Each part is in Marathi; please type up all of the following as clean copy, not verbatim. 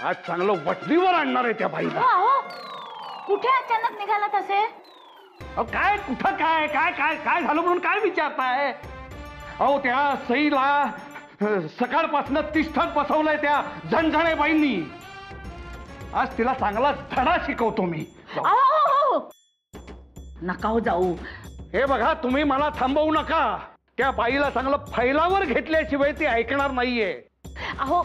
आज चांगलं वटणीवर आणणार आहे त्या बाईला. कुठे अचानक निघाला तसे? काय कुठं काय काय काय काय झालं म्हणून काय विचारताय? अहो त्या सईला सकाळपासून तिष्ठत बसवलंय त्या झणझणेबाईंनी. आज तिला चांगला धडा शिकवतो मी. नका हो जाऊ. हे बघा तुम्ही मला थांबवू नका. त्या बाईला चांगलं फैलावर घेतल्याशिवाय ती ऐकणार नाहीये. अहो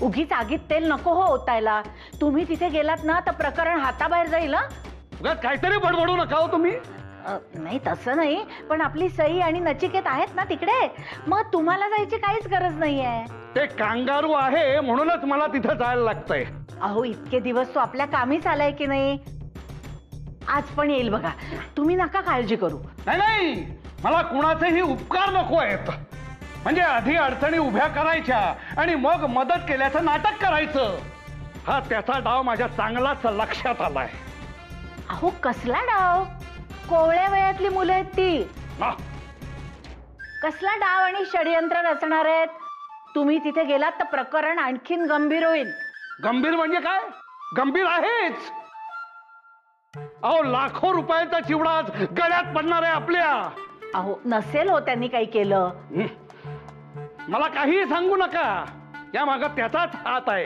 उगीच आगीत तेल नको हो ओतायला. तुम्ही तिथे गेलात ना तर प्रकरण हाताबाहेर जाईल. काहीतरी बडबडू नका हो तुम्ही. नाही तसं नाही, पण आपली सई आणि नचिकेत आहेत ना तिकडे, मग तुम्हाला जायची काहीच गरज नाहीये. ते कांगारू आहे म्हणूनच मला तिथं जायला लागतंय. अहो इतके दिवस तो आपल्या कामीच आलाय की नाही. आज पण येईल बघा. तुम्ही नका काळजी करू. नाही मला कुणाचेही उपकार नको आहेत. म्हणजे आधी अडचणी उभ्या करायच्या आणि मग मदत केल्याचं नाटक करायचं. हा त्याचा डाव माझ्या चांगलाच लक्षात आलाय. अहो कसला डाव? कोवळ्या वयातली मुलं आहेत ती. कसला डाव आणि षडयंत्र रचणार आहेत? तुम्ही तिथे गेलात तर प्रकरण आणखीन गंभीर होईल. गंभीर म्हणजे काय? गंभीर आहेच. अहो लाखो रुपयाचा चिवडा आज गळ्यात पडणार आहे आपल्या. अहो नसेल हो त्यांनी काही केलं. मला काही सांगू नका. या मागं त्याचाच हात आहे.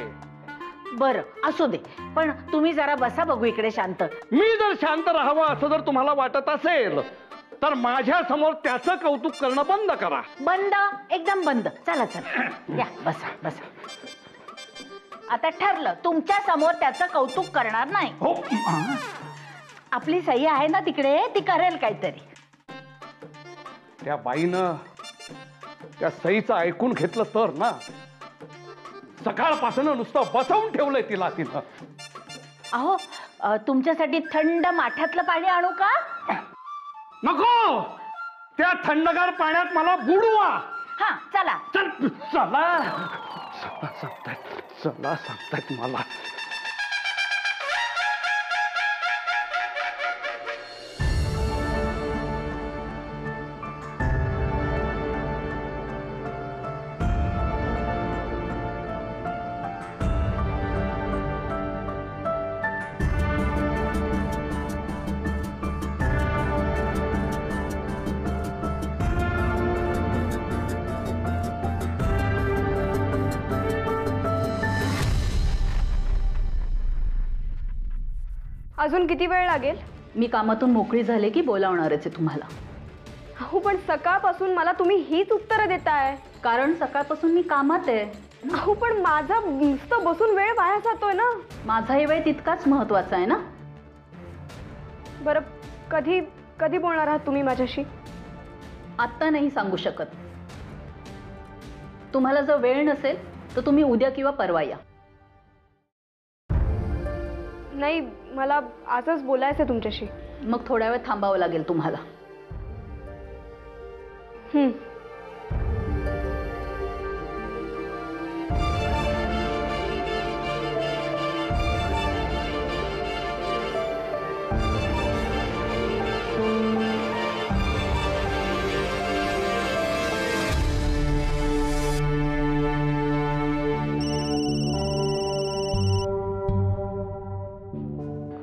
बरं असू दे, पण तुम्ही जरा बसा बघू इकडे शांत. मी जर शांत राहावं असं जर तुम्हाला वाटत असेल तर माझ्या समोर त्याचं कौतुक करणं बंद करा. बंद? एकदम बंद. चला चला या बसा बसा. आता ठरलं, तुमच्या समोर त्याचं कौतुक करणार नाही. हो. आपली सई आहे ना तिकडे, ती करेल काहीतरी. त्या बाईनं त्या सईचं ऐकून घेतलं तर ना, सकाळपासून नुसतं बसवून ठेवलंय तिला तिथं. अहो तुमच्यासाठी थंड माठातलं पाणी आणू का? नको. त्या थंडगार पाण्यात मला बुडवा. हा चला. चला सांगतायत मला. अजून किती वेळ लागेल? मी कामातून मोकळी झाले की बोलावणारच आहे तुम्हाला. अहो पण सकाळपासून मला तुम्ही हीच उत्तरं देताय. कारण सकाळपासून मी कामात आहे. अहो पण माझा नुसतं बसून वेळ वाया जातोय ना. माझाही वेळ तितकाच महत्वाचा आहे ना. बरं कधी कधी बोलणार आहात तुम्ही माझ्याशी? आत्ता नाही सांगू शकत. तुम्हाला जर वेळ नसेल तर तुम्ही उद्या किंवा परवा या. नाही मला आजच बोलायचं तुमच्याशी. मग थोड्या वेळ थांबावं लागेल तुम्हाला.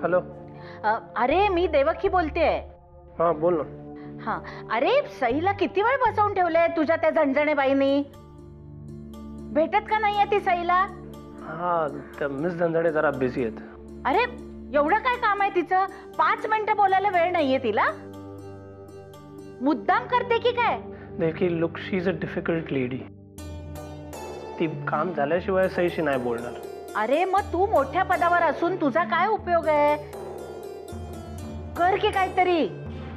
हॅलो. अरे मी देवकी बोलतेय. हा बोल ना. हा अरे सईला किती वेळ बसवून ठेवलंय तुझ्या त्या झणझणेबाईंनी. भेटत का नाहीये ती सईला? हा त्या मिस झणझणे जरा बिझी आहेत. अरे एवढं काय काम आहे तिचं? 5 मिनिटं बोलायला वेळ नाहीये तिला? मुद्दाम करते की काय? देखील look she is a difficult lady. ती काम झाल्याशिवाय सईशी नाही बोलणार. अरे मग तू मोठ्या पदावर असून तुझा काय उपयोग आहे? कर की काहीतरी.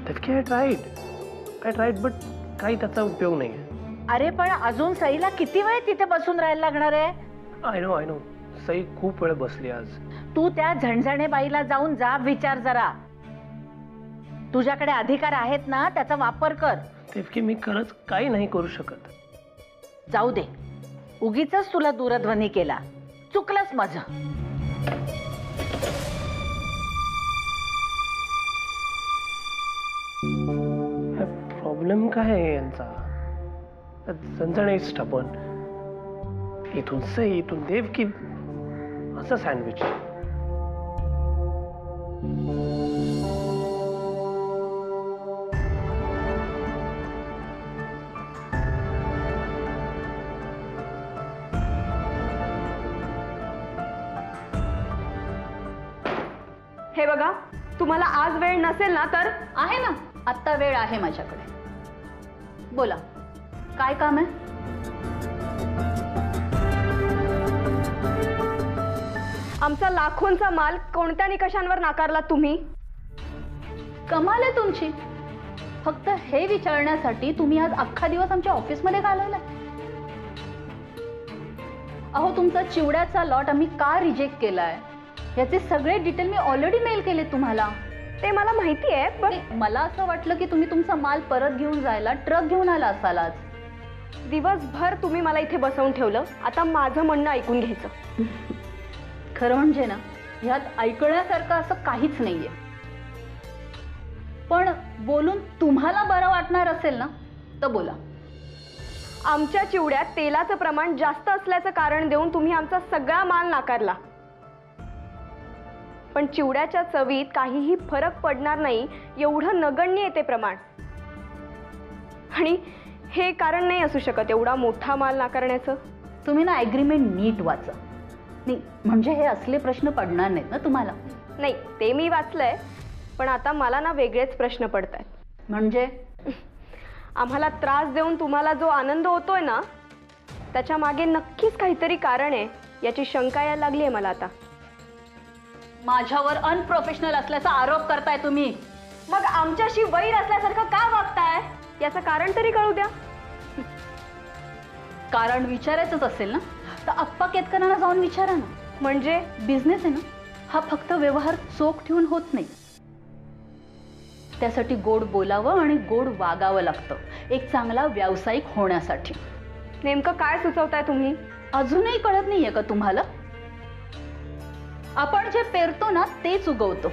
आय ट्राईड बट काही त्याचा उपयोग नाही. अरे पण अजून सईला किती वेळ तिथे बसून राहायला लागणार आहे? आय नो सई खूप वेळ बसली आज. तू त्या झणझणेबाईला जाऊन जाब विचार जरा. तुझ्याकडे अधिकार आहेत ना, त्याचा वापर कर. देवकी मी खरंच काही नाही करू शकत. जाऊ दे, उगीचच तुला दूरध्वनी केला. चुकलंच माझं. प्रॉब्लेम काय आहे यांचा? झणझणे स्टबर्न. इथून सई, इथून देवकी. असं सँडविच. हे बघा, तुम्हाला आज वेळ नसेल ना तर आहे ना, आत्ता वेळ आहे माझ्याकडे. बोला, काय काम आहे? आमचा लाखोंचा माल कोणत्या निकषांवर नाकारला तुम्ही? कमाल आहे तुमची. फक्त हे विचारण्यासाठी तुम्ही आज अख्खा दिवस आमच्या ऑफिसमध्ये घालवला. अहो, तुमचा चिवड्याचा लॉट आम्ही का रिजेक्ट केलाय याचे सगळे डिटेल मी ऑलरेडी मेल केले तुम्हाला. ते मला माहिती आहे, पण मला असं वाटलं की तुम्ही तुमचा माल परत घेऊन जायला ट्रक घेऊन आला असाल आज. दिवसभर तुम्ही मला इथे बसवून ठेवलं. आता माझं म्हणणं ऐकून घ्यायचं. खरं म्हणजे ना, ह्यात ऐकण्यासारखं असं काहीच नाहीये. पण बोलून तुम्हाला बरं वाटणार असेल ना तर बोला. आमच्या चिवड्यात तेलाचं प्रमाण जास्त असल्याचं कारण देऊन तुम्ही आमचा सगळा माल नाकारला. पण चिवड्याच्या चवीत काहीही फरक पडणार नाही एवढं नगण्य आहे ते प्रमाण. आणि हे कारण नाही असू शकत एवढा मोठा माल नाकारण्याचं. तुम्ही ना ॲग्रीमेंट नीट वाचा. नाही म्हणजे हे असले प्रश्न पडणार नाहीत ना तुम्हाला. नाही, ते मी वाचलंय, पण आता मला ना वेगळेच प्रश्न पडतायत. म्हणजे आम्हाला त्रास देऊन तुम्हाला जो आनंद होतोय ना, त्याच्या मागे नक्कीच काहीतरी कारण आहे याची शंका यायला लागली आहे मला आता. माझ्यावर अनप्रोफेशनल असल्याचा आरोप करताय तुम्ही. मग आमच्याशी वैर असल्यासारखं का वागताय याचं कारण तरी कळू द्या. कारण विचारायचंच असेल ना तर अप्पा केतकरांना जाऊन विचारा ना. म्हणजे बिझनेस आहे ना, हा फक्त व्यवहार चोख ठेवून होत नाही. त्यासाठी गोड बोलावं आणि गोड वागावं लागतं एक चांगला व्यावसायिक होण्यासाठी. नेमकं काय सुचवताय तुम्ही? अजूनही कळत नाहीये का तुम्हाला? आपण जे पेरतो ना तेच उगवतो.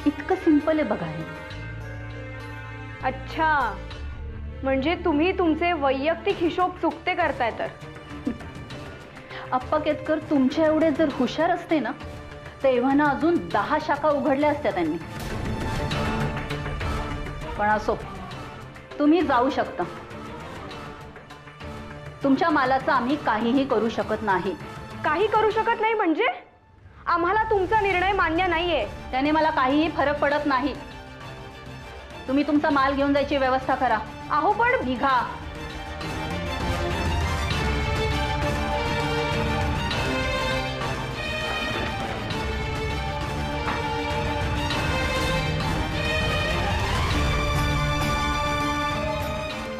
इतकं सिंपल आहे बघा हे. अच्छा, म्हणजे तुम्ही तुमचे वैयक्तिक हिशोब चुकते करताय तर. अप्पा केतकर तुमच्या एवढे जर हुशार असते ना तेव्हा ना अजून 10 शाखा उघडल्या असत्या त्यांनी. पण असो, तुम्ही जाऊ शकता. तुमच्या मालाचं आम्ही काहीही करू शकत नाही. काही करू शकत नाही म्हणजे? आम्हाला तुमचा निर्णय मान्य नाहीये. त्याने मला काहीही फरक पडत नाही. तुम्ही तुमचा माल घेऊन जायची व्यवस्था करा. अहो पण निघा.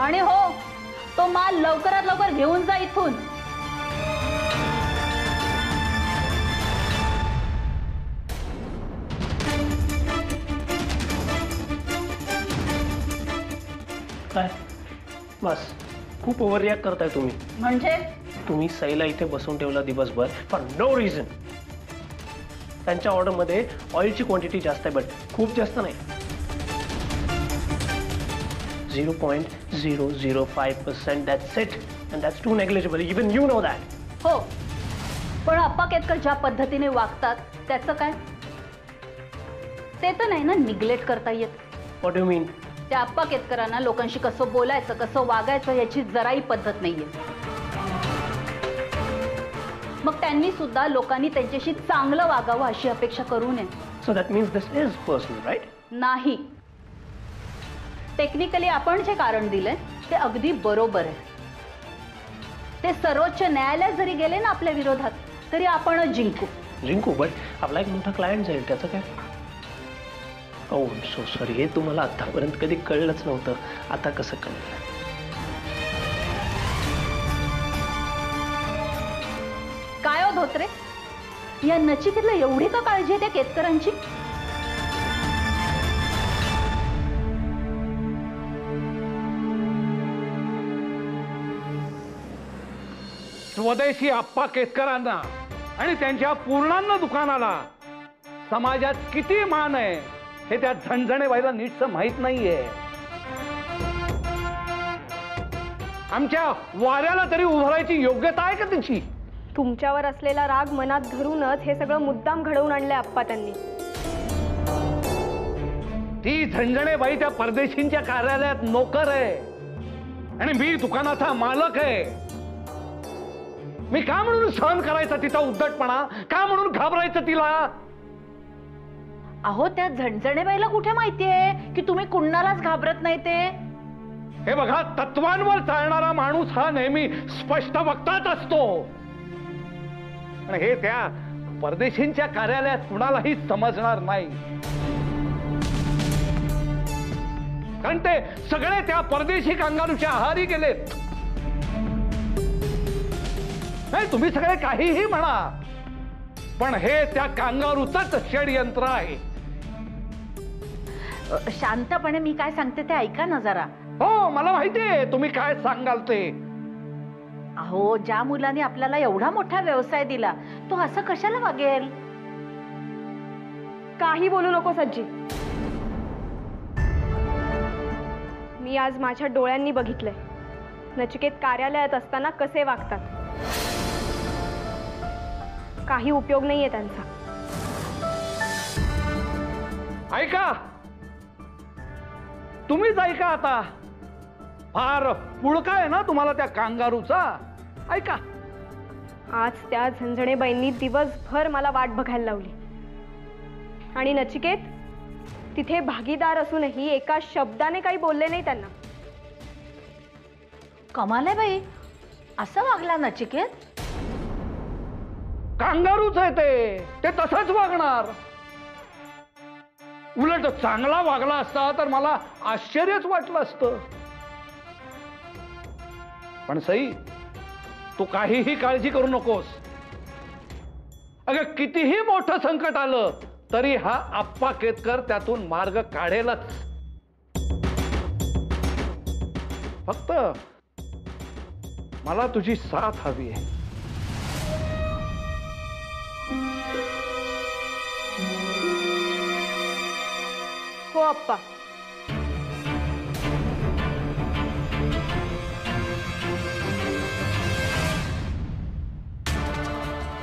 आणि हो, तो माल लवकरात लवकर घेऊन जा इथून. काय बस, खूप ओव्हर रिॲक्ट करताय तुम्ही. म्हणजे तुम्ही सईला इथे बसवून ठेवला दिवसभर फॉर नो रिझन. त्यांच्या ऑर्डरमध्ये ऑइलची क्वांटिटी जास्त आहे, बट खूप जास्त नाही. 0.005%. That's it, and that's too negligible. Even you know that. हो, पण अप्पा केतकर ज्या पद्धतीने वागतात त्याचं काय? ते तर नाही ना निग्लेक्ट करता येत. What do you mean? त्या अप्पा केतकरांना लोकांशी कसं बोलायचं कसं वागायचं याची जराही पद्धत नाहीये. मग त्यांनी सुद्धा लोकांनी त्यांच्याशी चांगलं वागावं अशी अपेक्षा करू नये. So that means this is personal, right? नाही. टेक्निकली आपण जे कारण दिलंय ते अगदी बरोबर आहे. ते सर्वोच्च न्यायालयात जरी गेले ना आपल्या विरोधात तरी आपण जिंकू. बट आपला एक मोठा क्लायंट जाईल, त्याचं काय? ओ सो सॉरी, हे तुम्हाला आतापर्यंत कधी कळलंच नव्हतं. आता कसं कळलं? काय हो धोत्रे, या नचिकेतला एवढी का काळजी आहे त्या केतकरांची? स्वदेशी अप्पा केतकरांना आणि त्यांच्या पूर्णान्न दुकानाला समाजात किती मान आहे हे त्या झणझणेबाईला नीटच माहित नाहीये. आमच्या वाऱ्याला तरी उभारायची योग्यता आहे का तिची? तुमच्यावर असलेला राग मनात धरूनच हे सगळं मुद्दाम घडवून आणलंय आप्पा त्यांनी. ती झंझणेबाई त्या परदेशींच्या कार्यालयात नोकर आहे आणि मी दुकानाचा मालक आहे. मी का म्हणून सहन करायचा तिचा उद्धटपणा? का म्हणून घाबरायचं तिला? अहो त्या झणझणेबाईला कुठे माहितीये की तुम्ही कुणालाच घाबरत नाही ते? हे बघा, तत्वांवर चालणारा माणूस हा नेहमी स्पष्ट वक्ताच असतो. आणि हे त्या परदेशींच्या कार्यालयात कुणालाही समजणार नाही, कारण ते सगळे त्या परदेशी कांगारूच्या आहारी गेलेत. नाही, तुम्ही सगळे काहीही म्हणा, पण हे त्या कांगारूचंच षडयंत्र आहे. शांतपणे मी काय सांगते ते ऐका ना जरा. हो, मला माहितीये तुम्ही काय सांगाल ते. अहो, ज्या मुलाने आपल्याला एवढा मोठा व्यवसाय दिला तो असं कशाला वागेल? काही बोलू नको सज्जी. मी आज माझ्या डोळ्यांनी बघितलंय नचिकेत कार्यालयात असताना कसे वागतात. काही उपयोग नाहीये त्यांचा. ऐका, तुम्हीच ऐका आता. फार पुळका आहे ना तुम्हाला त्या कांगारूचा. ऐका. आज त्या झंझणेबाईंनी दिवसभर मला वाट बघायला लावली आणि नचिकेत तिथे भागीदार असूनही एका शब्दाने काही बोलले नाही त्यांना. कमाल आहे बाई, असं वागला नचिकेत? कांगारूच आहे ते तसंच वागणार. उलट चांगला वागला असता तर मला आश्चर्यच वाटलं असतं. पण सई, तू काहीही काळजी करू नकोस. अगं, कितीही मोठं संकट आलं तरी हा आप्पा केतकर त्यातून मार्ग काढेलच. फक्त मला तुझी साथ हवी आहे. हो आप्पा.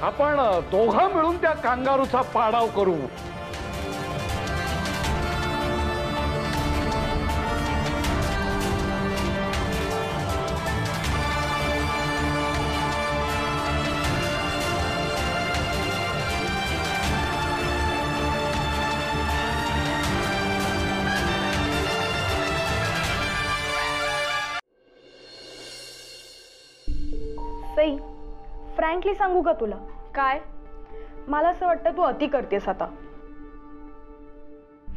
आपण दोघं मिळून त्या कांगारूचा पाडाव करू. सई, फ्रँकली सांगू का तुला? काय? मला असं वाटतं तू अति करतेस आता.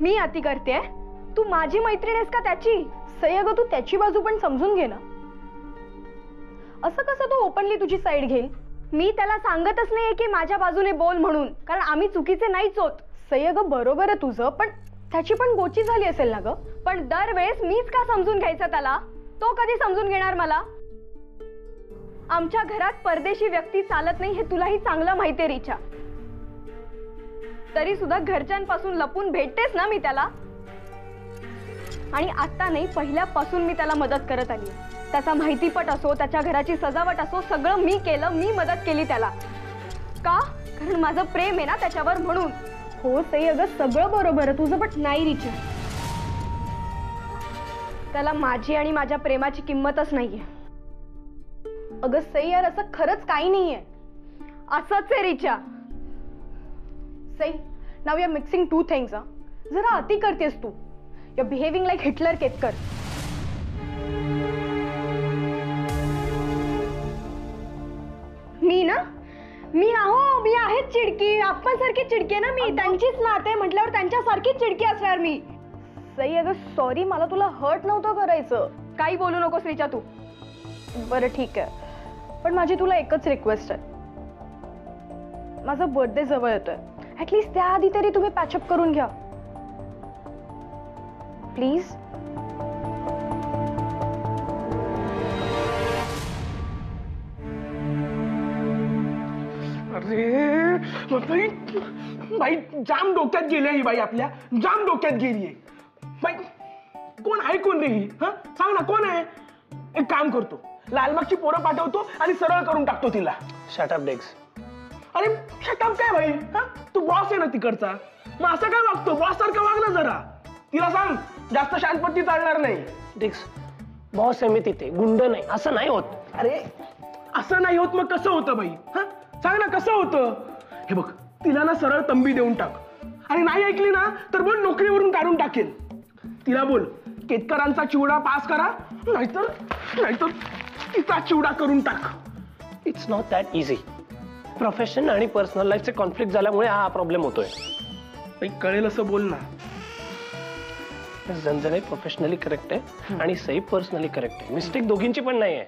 मी अति करते? तू माझी मैत्रीण आहेस का त्याची? सई, अगं तू त्याची बाजू पण समजून घे ना. असं कसं तू ओपनली तुझी साईड घेईल? मी त्याला सांगतच नाहीये की माझ्या बाजूने बोल म्हणून, कारण आम्ही चुकीचे नाहीच होत. सई, अगं बरोबर आहे तुझं, पण त्याची पण गोची झाली असेल ना ग. पण दरवेळेस मीच का समजून घ्यायचं त्याला? तो कधी समजून घेणार मला? आमच्या घरात परदेशी व्यक्ती चालत नाही हे तुलाही चांगलं माहितीये रिचा. तरी सुद्धा घरच्यांपासून लपून भेटतेस ना मी त्याला. आणि आता नाही, पहिल्यापासून मी त्याला मदत करत आली. त्याचा माहितीपट असो, त्याच्या घराची सजावट असो, सगळं मी केलं. मी मदत केली त्याला. का? कारण माझं प्रेम आहे ना त्याच्यावर, म्हणून. हो सई, अगं सगळं बरोबर आहे तुझं, पण नाही रिचा, त्याला माझी आणि माझ्या प्रेमाची किंमतच नाहीये. अगं सई यार, असं खरंच काही नाहीये. असंच आहे Richa. Sai, now you are mixing two things. जरा अति करतेस तू. You are behaving like Hitler Ketkar. मी ना, मी आहे चिडकी. आपणसारखी चिडकी आहे ना मी. त्यांचीच नाते म्हटल्यावर त्यांच्यासारखीच चिडकी असणार मी. सई, अगं सॉरी, मला तुला हर्ट नव्हतं करायचं. काही बोलू नकोस रिचा तू. बरं ठीक आहे, पण माझी तुला एकच रिक्वेस्ट आहे. माझा बर्थडे जवळ येतोय. ऍटलीस्ट त्याआधी तरी तुम्ही पॅचअप करून घ्या प्लीज. अरे बाई, जाम डोक्यात गेली ही बाई. आपल्या जाम डोक्यात गेलीये बाई. कोण आहे कोण रे ही? हा सांग ना, कोण आहे? एक काम करतो, लालबागची पोरं पाठवतो आणि सरळ करून टाकतो तिला. Shut up digs. अरे शटअप काय भाई, हा? तू बॉस आहे ना तिकडचा, मग असं काय वागतो? बॉस सारखं वाग ना जरा. तिला सांग जास्त शांतपत्ती चालणार नाही. डिग्स, बॉस आहे मी तिथे, गुंड नाही. असं नाही होत. अरे असं नाही होत, मग कसं होतं बाई? हा सांग ना कसं होतं? हे बघ, तिला ना सरळ तंबी देऊन टाक, आणि नाही ऐकली ना तर बोल नोकरीवरून काढून टाकेल. तिला बोल केतकरांचा चिवडा पास करा, नाहीतर तिचा चिवडा करून टाक. It's not that easy. Profession आणि पर्सनल लाईफचे कॉन्फ्लिक्ट झाल्यामुळे हा प्रॉब्लेम होतोय. बाई कळेल असं बोल ना. झणझणे प्रोफेशनली करेक्ट आहे आणि सई पर्सनली करेक्ट आहे. मिस्टेक दोघींची पण नाही आहे.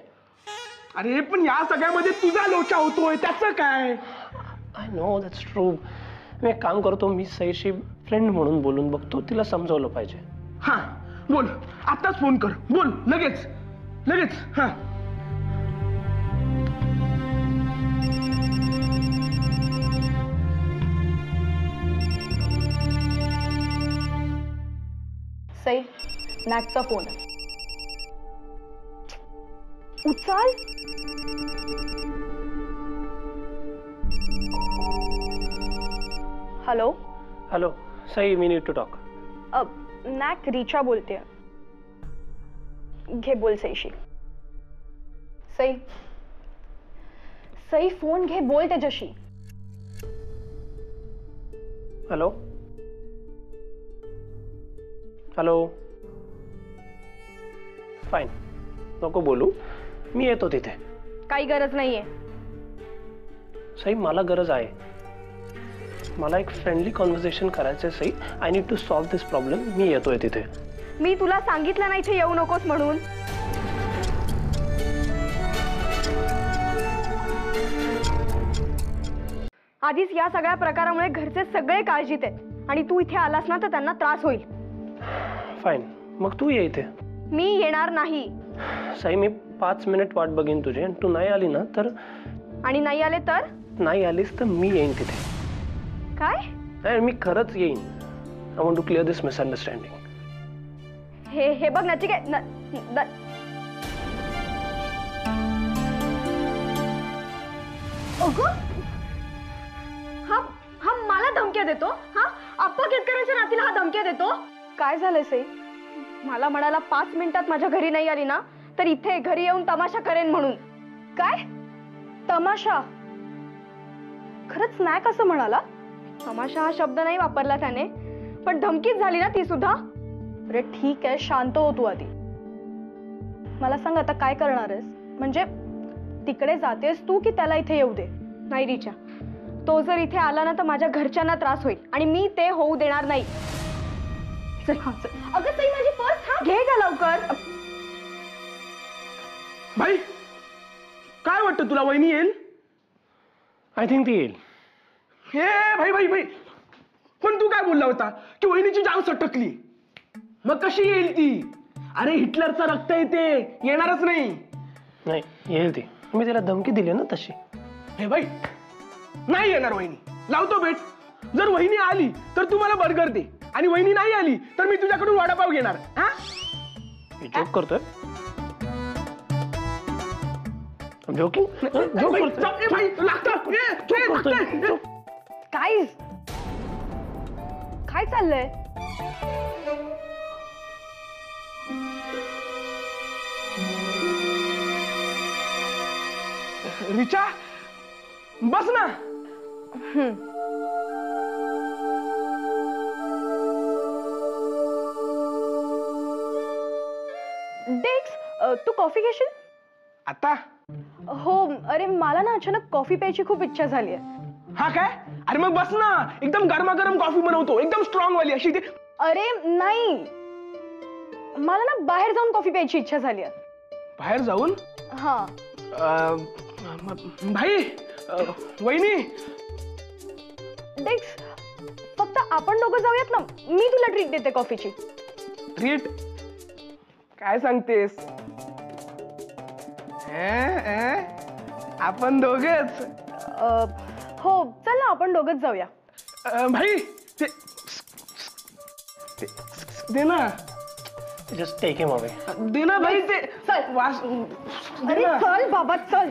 अरे पण या सगळ्यामध्ये तुझा लोचा होतोय, त्याचं काय? I know that's true. मी एक काम करतो, मी सईशी फ्रेंड म्हणून बोलून बघतो, तिला समजवलं पाहिजे. हा बोल, आताच फोन कर, बोल लगेच लगेच. हा सई, नॅटचा फोन. उचल. हॅलो. हॅलो सई, मी नीड टू टॉक. नॅक रिचा बोलते. घे बोल सईशी. सई सई फोन घे, बोल त्याच्याशी. Hello hello. फाईन, नको बोलू, मी येतो तिथे. काही गरज नाहीये. सई मला गरज आहे. मला एक फ्रेंडली कॉन्व्हर्सेशन करायचं आहे Sai. I need to solve this problem. मी येतोय तिथे. मी तुला सांगितलं नाही इथे येऊ नकोस म्हणून. आधीच या सगळ्या प्रकारामुळे घरचे सगळे काळजीत आहेत, आणि तू इथे आलास ना तर त्यांना त्रास होईल. फाईन, मग तू ये इथे. मी येणार नाही. सई, मी 5 मिनिट वाट बघीन तुझी, आणि तू नाही आली ना तर. आणि नाही आले तर? नाही आलीस तर मी येईन तिथे. काय? नाही, मी खरंच येईन. I want to clear this misunderstanding. हे बघ नचिकेत, हा मला धमक्या देतो. हा आप्पा केतकरांच्या नातीला हा धमक्या देतो. काय झालंय सई? मला म्हणाला 5 मिनिटात माझ्या घरी नाही आली ना तर इथे घरी येऊन तमाशा करेन म्हणून. काय तमाशा? खरंच नाही कसं म्हणाला? तमाशा हा शब्द नाही वापरला त्याने, पण धमकीच झाली ना ती सुद्धा. अरे ठीक आहे, शांत हो तू आधी. मला सांग आता काय करणार आहेस? म्हणजे तिकडे जातेस तू की त्याला इथे येऊ दे? नाही रिचा, तो जर इथे आला ना तर माझ्या घरच्यांना त्रास होईल, आणि मी ते होऊ देणार नाही. अगं सई, माझी पर्स घे का लवकर. भाई काय वाटतं तुला, वहिनी येईल? आय थिंक ती येईल. हे भाई भाई भाई, पण तू काय बोलला होता की वहिनीची जान सटकली? मग कशी येईल ती? अरे हिटलरचं रक्त येते, येणारच नाही. नाही, येईल ती. मी तिला धमकी दिली ना तशी. हे भाई नाही येणार वहिनी. लावतो बेट. जर वहिनी आली तर तू मला बर्गर दे, आणि वहिनी नाही आली तर मी तुझ्याकडून वडापाव घेणार. हा जोक करतोय. जोकिंग जोक करतोय. भाई लागतं. काय काय चाललंय? रिचा बस ना. डेक्स, तू कॉफी घेशील? आता? हो, अरे मला ना अचानक कॉफी प्यायची खूप इच्छा झाली आहे. हा काय? अरे मग बस ना, एकदम गरमागरम कॉफी बनवतो, एकदम स्ट्रॉंग वाली अशी. अरे नाही, मला ना बाहेर जाऊन कॉफी प्यायची इच्छा झाली आहे. बाहेर जाऊन? हा. भाई, वहिनी. डेक्स, फक्त आपण दोघं जाऊयात ना, मी तुला ट्रीट देते कॉफीची. ट्रीट? काय सांगतेस? आपण दोघेच? हो, चल ना आपण दोघंच जाऊया. भाई ते दे ना. जस्ट टेक हिम अवे. दे ना भाई ते. चल. वास. अरे चल बाबा चल.